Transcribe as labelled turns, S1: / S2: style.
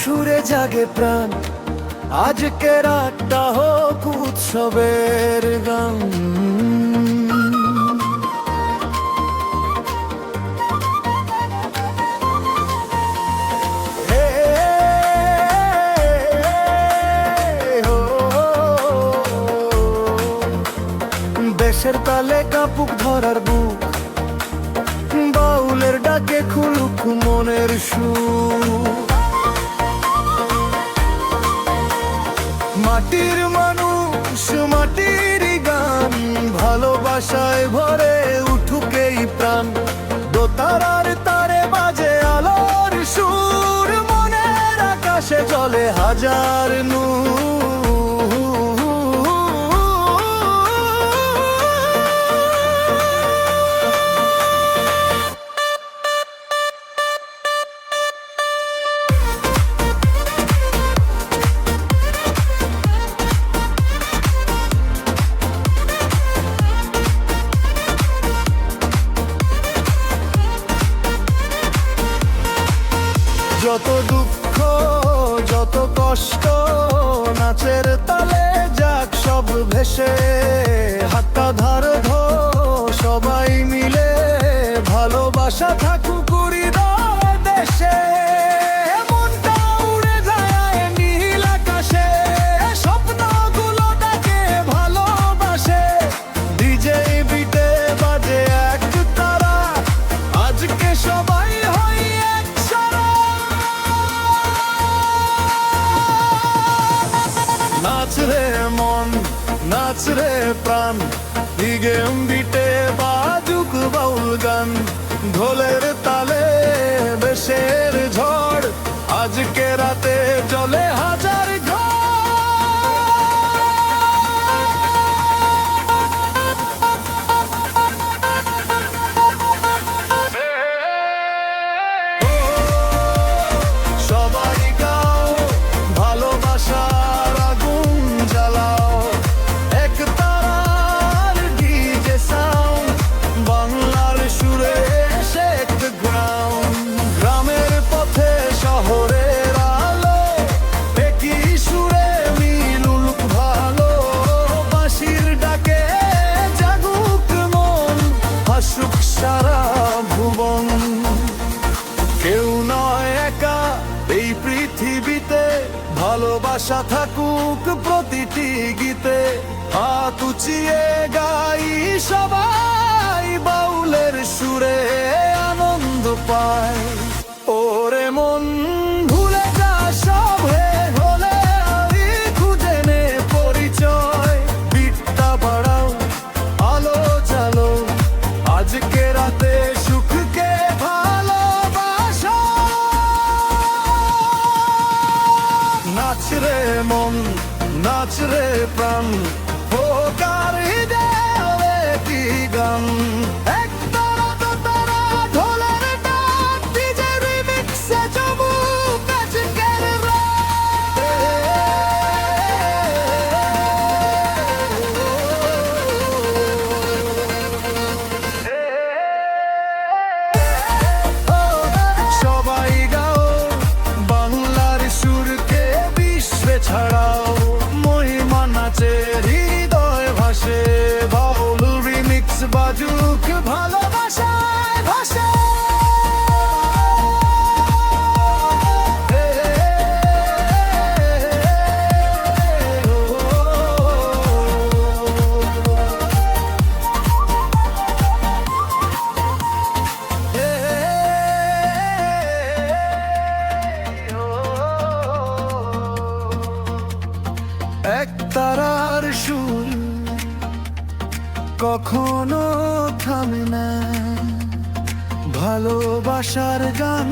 S1: সুরে জাগে প্রাণ, আজকে রাতটা হোক উৎসবের গান। দেশের তালে কাপুক ধরার বুক, বাউলের ডাকে খুলুক মনের সুর। মাটির মানুষ মাটির গান, ভালোবাসায় ভরে উঠুক এই প্রাণ। দোতারার তারে বাজে আলোর সুর, মনের আকাশে চলে হাজার নূর। যত দুঃখ যত কষ্ট নাচের তালে যাক সব ভেসে, হাতটা ধার ধো সবাই মিলে, ভালোবাসা থাকুক হৃদয় দেশে। মনটা উড়ে যায় নীল আকাশে, স্বপ্নগুলো তাকে ভালোবাসে। ডিজে বিটে বাজে এক তারা, আজকে সবাই হয় একসাথে। নাচ রে মন নাচ রে প্রাণ, গেম বিটে বাজুক বাউল গান। ঢোলের তালে বেশের ঝড়, আজকে রাতে চলে হাজার ঘর। সবাই গাও ভালোবাসার আগুন জ্বালাও, এক তারার ডিজে সাউন্ড, বাংলার সুরে শেক গ্রাউন্ড। গ্রামের পথে শহরের আলো, একই সুরে মিলুক ভালো। বাঁশির ডাকে জাগুক মন, হাসুক সারা ভুবন। কেউ নয় একা এই পৃথিবীতে, ভালোবাসা থাকুক প্রতিটি গীতে। হাত উঁচিয়ে গাই সবাই, বাউলের সুরে আনন্দ পায়। ওরে মন ভুলে যা সব হলে আমি খুঁজে নে পরিচয়। বিটটা বাড়াও আলো চালো, আজকে রাতে সুখকে ভালোবাসো। নাচ রে মন নাচ রে প্রাণ, হোকার হৃদয়ে কি গান। এক তারা দো তারা ঢোলের ডাক, ডিজে রিমিক্সে চমুক আজকের রাত। সবাই গাও বাংলার সুরকে বিশ্বে ছাড়াও। মহিমা নাচে হৃদয় ভাসে, বাউল রিমিক্স বাজুক ভালোবাসায় ভাসে। এক তারার সুর কখনো থামে না, ভালোবাসার গান।